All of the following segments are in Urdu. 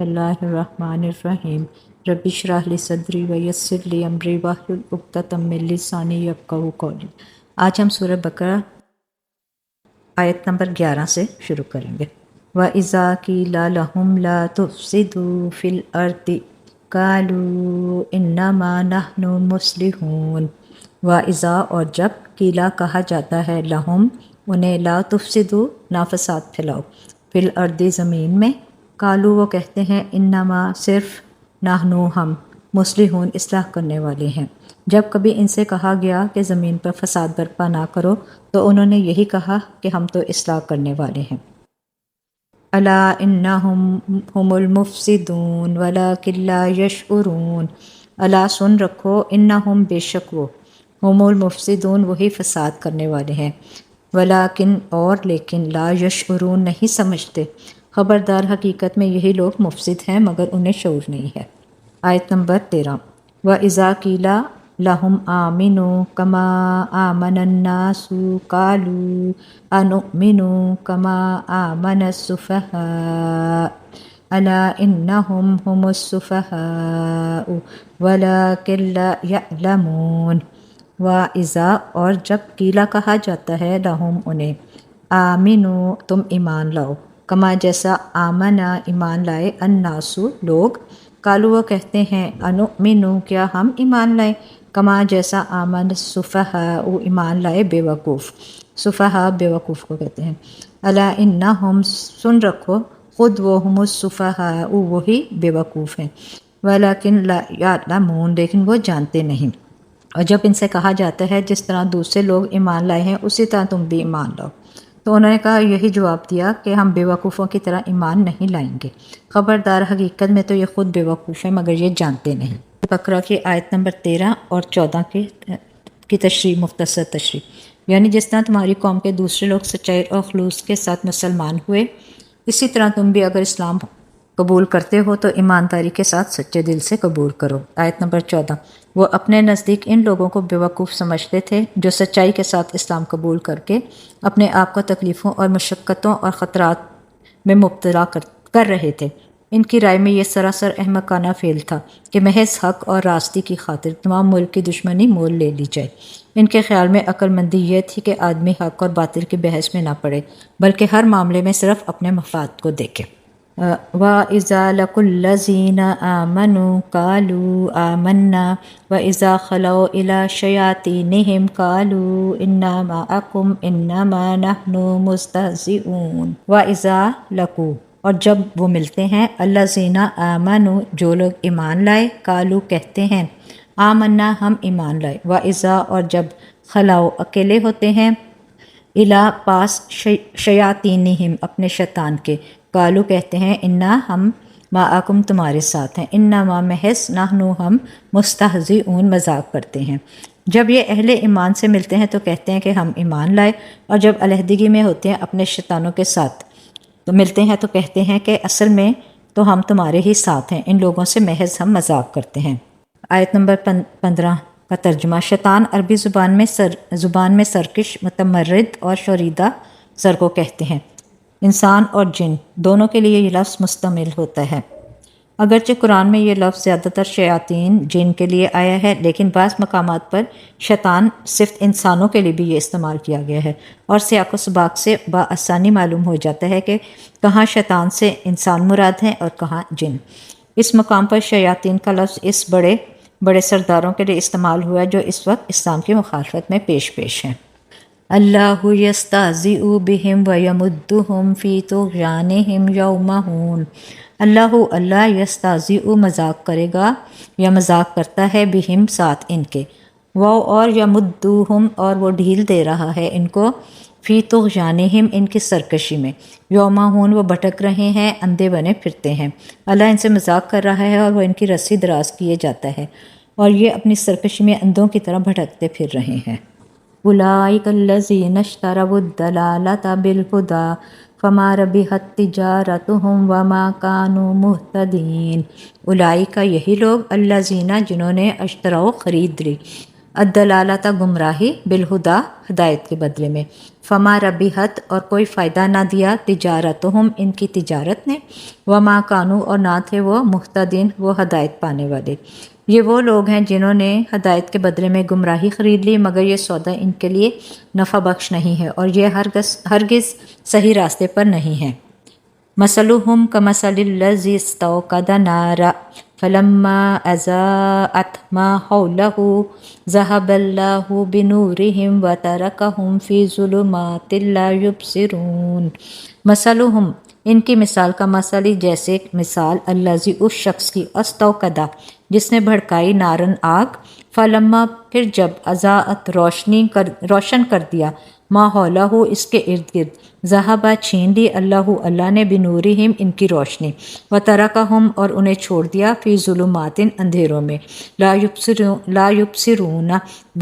اللہ الرحمن الرحیم رب اشرح لی صدری ویسر لی امری واحلل عقدۃ من لسانی یفقہوا قولی۔ آج ہم سورہ بقرہ آیت نمبر 11 سے شروع کریں گے۔ وَإِذَا قِيلَ لَهُمْ لَا تُفْسِدُوا فِي الْأَرْضِ قَالُوا إِنَّمَا نَحْنُ مُصْلِحُونَ۔ وَإِذَا اور جب قیلا کہا جاتا ہے لہم انہیں لا تفسدوا نا فساد پھیلاؤ فی الارض زمین میں، قالو وہ کہتے ہیں انما صرف نحنو ہم مصلحون اصلاح کرنے والے ہیں۔ جب کبھی ان سے کہا گیا کہ زمین پر فساد برپا نہ کرو تو انہوں نے یہی کہا کہ ہم تو اصلاح کرنے والے ہیں۔ الا انہم هم المفسدون ولکن لا یشعرون۔ الا سن رکھو انہم بے شک وہ هم المفسدون وہی فساد کرنے والے ہیں، ولیکن اور لیکن لا یشعرون نہیں سمجھتے، خبردار حقیقت میں یہی لوگ مفسد ہیں مگر انہیں شعور نہیں ہے۔ آیت نمبر 13۔ وَإِذَا قِيلَ لَهُمْ آمِنُوا كَمَا آمَنَ النَّاسُ قَالُوا أَنُؤْمِنُ كَمَا آمَنَ السُّفَهَاءُ أَلَا إِنَّهُمْ هُمُ السُّفَهَاءُ وَلَكِنْ لَا يَعْلَمُونَ۔ وَإِذَا اور جب قیلا کہا جاتا ہے لہم انہیں آمنو تم ایمان لاؤ، کما جیسا آمنا ایمان لائے الناسو لوگ، قالو وہ کہتے ہیں انؤمنو کیا ہم ایمان لائے، کما جیسا آمن السفہاء ایمان لائے بے وقوف، سفہاء بے وقوف کو کہتے ہیں۔ الا انہم سن رکھو خود وہ ہم السفہاء وہی بے وقوف ہیں، ولیکن لا یعلمون لیکن وہ جانتے نہیں۔ اور جب ان سے کہا جاتا ہے جس طرح دوسرے لوگ ایمان لائے ہیں اسی طرح تم بھی ایمان لاؤ، تو انہوں نے کہا یہی جواب دیا کہ ہم بے وقوفوں کی طرح ایمان نہیں لائیں گے، خبردار حقیقت میں تو یہ خود بے وقوف ہیں مگر یہ جانتے نہیں۔ بقرہ کی آیت نمبر 13 اور 14 کی تشریح، مختصر تشریح، یعنی جس طرح تمہاری قوم کے دوسرے لوگ سچائی اور خلوص کے ساتھ مسلمان ہوئے اسی طرح تم بھی اگر اسلام قبول کرتے ہو تو ایمانداری کے ساتھ سچے دل سے قبول کرو۔ آیت نمبر 14۔ وہ اپنے نزدیک ان لوگوں کو بے وقوف سمجھتے تھے جو سچائی کے ساتھ اسلام قبول کر کے اپنے آپ کو تکلیفوں اور مشقتوں اور خطرات میں مبتلا کر رہے تھے۔ ان کی رائے میں یہ سراسر احمقانہ فعل تھا کہ محض حق اور راستی کی خاطر تمام ملک کی دشمنی مول لے لی جائے۔ ان کے خیال میں عقل مندی یہ تھی کہ آدمی حق اور باطل کی بحث میں نہ پڑے بلکہ ہر معاملے میں صرف اپنے مفاد کو دیکھے۔ وَإِذَا لَقُوا الَّذِينَ آمَنُوا قَالُوا آمَنَّا وَإِذَا خَلَوْا إِلَىٰ شَيَاطِينِهِمْ قَالُوا إِنَّا مَعَكُمْ إِنَّمَا نَحْنُ مُسْتَهْزِئُونَ۔ وَإِذَا لَقُوا اور جب وہ ملتے ہیں الَّذِينَ آمَنُوا جو لوگ ایمان لائے، قالوا کہتے ہیں آمنا ہم ایمان لائے، وَإِذَا اور جب خَلَوْا اکیلے ہوتے ہیں، الا پاس شیاطینہم اپنے شیطان کے، قالو کہتے ہیں انا ہم معکم تمہارے ساتھ ہیں، انما محض نحنو ہم مستہزئون مذاق کرتے ہیں۔ جب یہ اہل ایمان سے ملتے ہیں تو کہتے ہیں کہ ہم ایمان لائے، اور جب علیحدگی میں ہوتے ہیں اپنے شیطانوں کے ساتھ تو ملتے ہیں تو کہتے ہیں کہ اصل میں تو ہم تمہارے ہی ساتھ ہیں، ان لوگوں سے محض ہم مذاق کرتے ہیں۔ آیت نمبر 15 کا ترجمہ۔ شیطان عربی زبان میں سرکش، متمرد اور شوریدہ سر کو کہتے ہیں۔ انسان اور جن دونوں کے لیے یہ لفظ مستعمل ہوتا ہے۔ اگرچہ قرآن میں یہ لفظ زیادہ تر شیاطین جن کے لیے آیا ہے، لیکن بعض مقامات پر شیطان صرف انسانوں کے لیے بھی یہ استعمال کیا گیا ہے، اور سیاق و سباق سے بآسانی معلوم ہو جاتا ہے کہ کہاں شیطان سے انسان مراد ہیں اور کہاں جن۔ اس مقام پر شیاطین کا لفظ اس بڑے بڑے سرداروں کے لیے استعمال ہوا جو اس وقت اسلام کی مخالفت میں پیش ہیں۔ اللہ یستہزئ بہم ویمدہم فی طغیانہم یعمہون۔ اللہ یستہزئ مذاق کرے گا یا مذاق کرتا ہے بہم ساتھ ان کے، اور یمدہم اور وہ ڈھیل دے رہا ہے ان کو، فی طغیانہم ان کی سرکشی میں، یعمہون وہ بھٹک رہے ہیں، اندھے بنے پھرتے ہیں۔ اللہ ان سے مذاق کر رہا ہے اور وہ ان کی رسی دراز کیے جاتا ہے اور یہ اپنی سرکشی میں اندھوں کی طرح بھٹکتے پھر رہے ہیں۔ اولئک الذین اشتروا الضلالۃ بالہدی فما ربحت تجارتہم وما کانوا مہتدین۔ اولئک یہی لوگ الذین جنہوں نے اشتروا خرید لی الدلالۃ گمراہی بالہدا ہدایت کے بدلے میں، فما ربحت اور کوئی فائدہ نہ دیا تجارتہم ان کی تجارت نے، وما کانوا اور نہ تھے وہ مہتدین وہ ہدایت پانے والے۔ یہ وہ لوگ ہیں جنہوں نے ہدایت کے بدلے میں گمراہی خرید لی، مگر یہ سودا ان کے لیے نفع بخش نہیں ہے اور یہ ہرگز صحیح راستے پر نہیں ہے۔ مثلہم کمثل الذی استوقد نارا فلما اضاءت ما حولہ ذہب اللہ بنورہم وترکہم فی ظلمات لا یبصرون۔ مثلہم ان کی مثال کا مثلی جیسے مثال الذی اس شخص کی استوقدہ جس نے بھڑکائی نارن آگ، فلما پھر جب اضاءت روشن کر دیا ما حولہ اس کے ارد گرد، ذہبا چھین لی اللہ نے بنورہم ان کی روشنی، وترکہم اور انہیں چھوڑ دیا فی ظلمات اندھیروں میں، لا یبصرون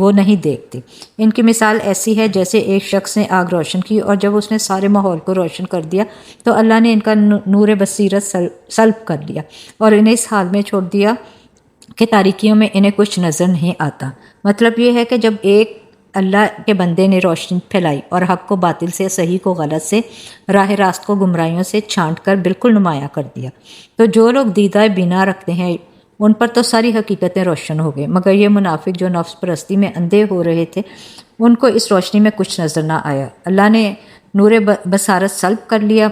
وہ نہیں دیکھتے۔ ان کی مثال ایسی ہے جیسے ایک شخص نے آگ روشن کی اور جب اس نے سارے ماحول کو روشن کر دیا تو اللہ نے ان کا نور بصیرت سلب کر لیا اور انہیں اس حال میں چھوڑ دیا کہ تاریکیوں میں انہیں کچھ نظر نہیں آتا۔ مطلب یہ ہے کہ جب ایک اللہ کے بندے نے روشنی پھیلائی اور حق کو باطل سے، صحیح کو غلط سے، راہ راست کو گمراہیوں سے چھانٹ کر بالکل نمایاں کر دیا، تو جو لوگ دیدہ بینا رکھتے ہیں ان پر تو ساری حقیقتیں روشن ہو گئی، مگر یہ منافق جو نفس پرستی میں اندھے ہو رہے تھے ان کو اس روشنی میں کچھ نظر نہ آیا۔ اللہ نے نور بصارت سلب کر لیا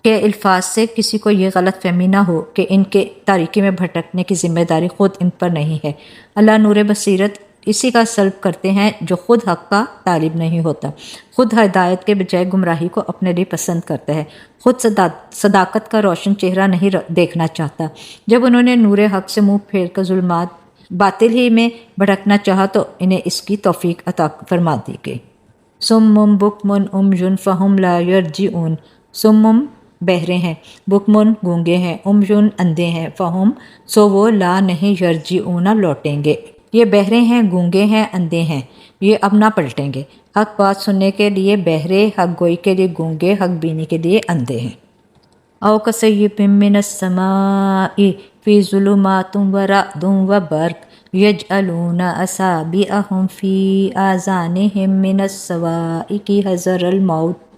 کہ الفاظ سے کسی کو یہ غلط فہمی نہ ہو کہ ان کے تاریکی میں بھٹکنے کی ذمہ داری خود ان پر نہیں ہے۔ اللہ نور بصیرت اسی کا سلب کرتے ہیں جو خود حق کا طالب نہیں ہوتا، خود ہدایت کے بجائے گمراہی کو اپنے لیے پسند کرتا ہے، خود صداقت کا روشن چہرہ نہیں دیکھنا چاہتا۔ جب انہوں نے نور حق سے منہ پھیر کر ظلمات باطل ہی میں بھٹکنا چاہا تو انہیں اس کی توفیق عطا فرما دی گئی۔ صم بکم عمي فهم لا يرجعون۔ صم بہرے ہیں، بکمن گونگے ہیں، عمي اندھے ہیں، فہم سو وہ لا نہیں یرجعون لوٹیں گے۔ یہ بہرے ہیں، گونگے ہیں، اندھے ہیں، یہ اب نہ پلٹیں گے۔ حق بات سننے کے لیے بہرے، حق گوئی کے لیے گونگے، حق بینی کے لیے اندھے ہیں۔ او کصیب من السماء فی ظلمات ورعد وبرق یجعلون اصابعهم فی آذانهم من الصواعق حذر الموت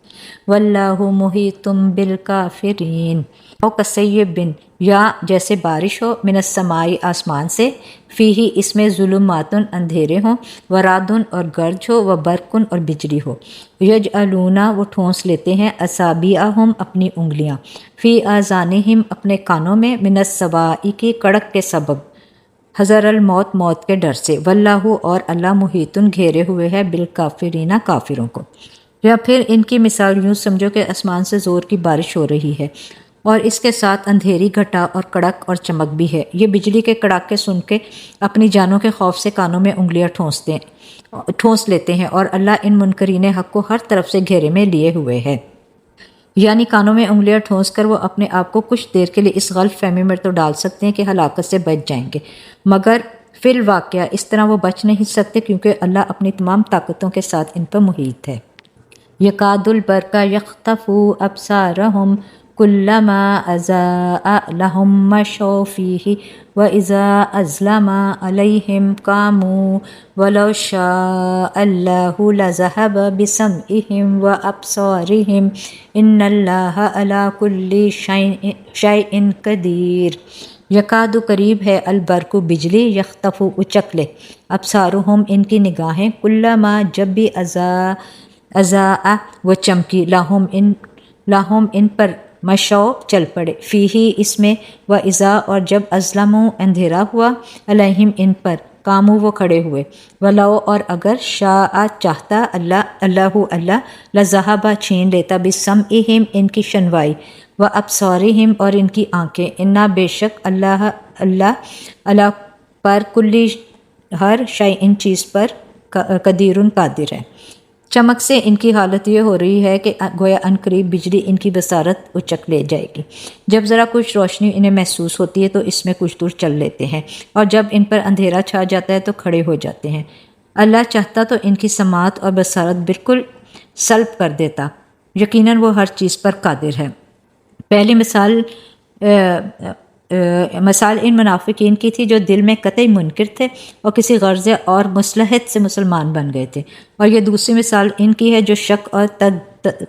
واللہ محیط بالکافرین۔ او کصیب یا جیسے بارش ہو، من السماء آسمان سے، فیہی اس میں ظلمات اندھیرے ہوں، ورعدن اور گرج ہو، وبرقن اور بجلی ہو، یجعلون وہ ٹھونس لیتے ہیں، اصابعہم اپنی انگلیاں، فی آذانہم اپنے کانوں میں، من الصواعق کڑک کے سبب، حذر الموت موت کے ڈر سے، واللہ اور اللہ محیطن گھیرے ہوئے ہے بالکافرین کافروں کو۔ یا پھر ان کی مثال یوں سمجھو کہ آسمان سے زور کی بارش ہو رہی ہے اور اس کے ساتھ اندھیری گھٹا اور کڑک اور چمک بھی ہے، یہ بجلی کے کڑاکے سن کے اپنی جانوں کے خوف سے کانوں میں انگلیاں ٹھونس لیتے ہیں اور اللہ ان منکرین حق کو ہر طرف سے گھیرے میں لیے ہوئے ہے۔ یعنی کانوں میں انگلیاں ٹھونس کر وہ اپنے آپ کو کچھ دیر کے لیے اس غلط فہمی میں تو ڈال سکتے ہیں کہ ہلاکت سے بچ جائیں گے، مگر فی الواقعہ اس طرح وہ بچ نہیں سکتے کیونکہ اللہ اپنی تمام طاقتوں کے ساتھ ان پر محیط ہے۔ یکاد البرق یخطف ابصارہم کلما اضاء لهم مشوا فیہ واذا اظلم علیہم قاموا ولو شاء اللہ لذہب بسمعہم وابصارہم ان اللہ علی کل شیء قدیر۔ یکاد قریب ہے، البرق بجلی، یخطف اچک لے، ابصارہم ان کی نگاہیں، کلما جب بھی اضاء وہ چمکی، لاہم ان پر، مشو چل پڑے، فیہی اس میں، و اذا اور جب اظلموا اندھیرا ہوا، علیہم ان پر، قاموا وہ کھڑے ہوئے، ولو اور اگر، شاء چاہتا، اللہ لذہب چھین لیتا، بسمعہم ان کی شنوائی، و ابصارہم اور ان کی آنکھیں، انا بے شک اللہ پر کلی ہر شیء چیز پر قدیر قادر ہے۔ چمک سے ان کی حالت یہ ہو رہی ہے کہ گویا عنقریب بجلی ان کی بصارت اچک لے جائے گی۔ جب ذرا کچھ روشنی انہیں محسوس ہوتی ہے تو اس میں کچھ دور چل لیتے ہیں اور جب ان پر اندھیرا چھا جاتا ہے تو کھڑے ہو جاتے ہیں۔ اللہ چاہتا تو ان کی سماعت اور بصارت بالکل سلب کر دیتا، یقیناً وہ ہر چیز پر قادر ہے۔ پہلی مثال مثال ان منافقین کی تھی جو دل میں قطعی منکر تھے اور کسی غرض اور مصلحت سے مسلمان بن گئے تھے، اور یہ دوسری مثال ان کی ہے جو شک اور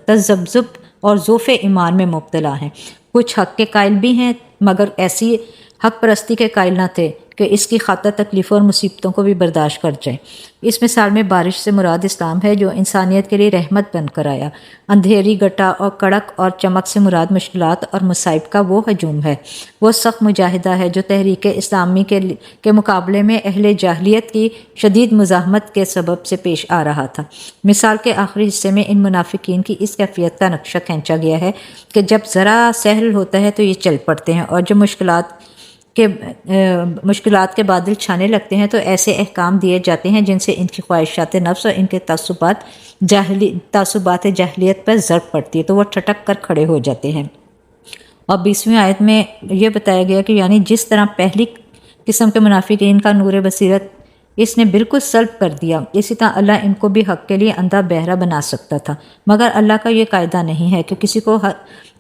تذبذب اور ضعف ایمان میں مبتلا ہیں۔ کچھ حق کے قائل بھی ہیں مگر ایسی حق پرستی کے قائل نہ تھے کہ اس کی خاطر تکلیفوں اور مصیبتوں کو بھی برداشت کر جائیں۔ اس مثال میں بارش سے مراد اسلام ہے جو انسانیت کے لیے رحمت بن کر آیا۔ اندھیری، گٹا اور کڑک اور چمک سے مراد مشکلات اور مصائب کا وہ ہجوم ہے، وہ سخت مجاہدہ ہے جو تحریک اسلامی کے مقابلے میں اہل جاہلیت کی شدید مزاحمت کے سبب سے پیش آ رہا تھا۔ مثال کے آخری حصے میں ان منافقین کی اس کیفیت کا نقشہ کھینچا گیا ہے کہ جب ذرا سہل ہوتا ہے تو یہ چل پڑتے ہیں، اور جب مشکلات کے بادل چھانے لگتے ہیں تو ایسے احکام دیے جاتے ہیں جن سے ان کی خواہشات نفس اور ان کے تعصبات جاہلیت پر ضرب پڑتی ہے تو وہ ٹھٹک کر کھڑے ہو جاتے ہیں۔ اور 20ویں آیت میں یہ بتایا گیا کہ یعنی جس طرح پہلی قسم کے منافقین کا نور بصیرت اس نے بالکل سلب کر دیا، اسی طرح اللہ ان کو بھی حق کے لیے اندھا بہرا بنا سکتا تھا، مگر اللہ کا یہ قاعدہ نہیں ہے کہ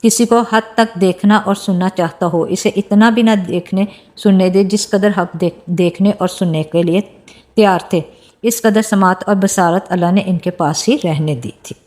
کسی کو حد تک دیکھنا اور سننا چاہتا ہو اسے اتنا بھی نہ دیکھنے سننے دے جس قدر حق دیکھنے اور سننے کے لیے تیار تھے، اس قدر سماعت اور بصارت اللہ نے ان کے پاس ہی رہنے دی تھی۔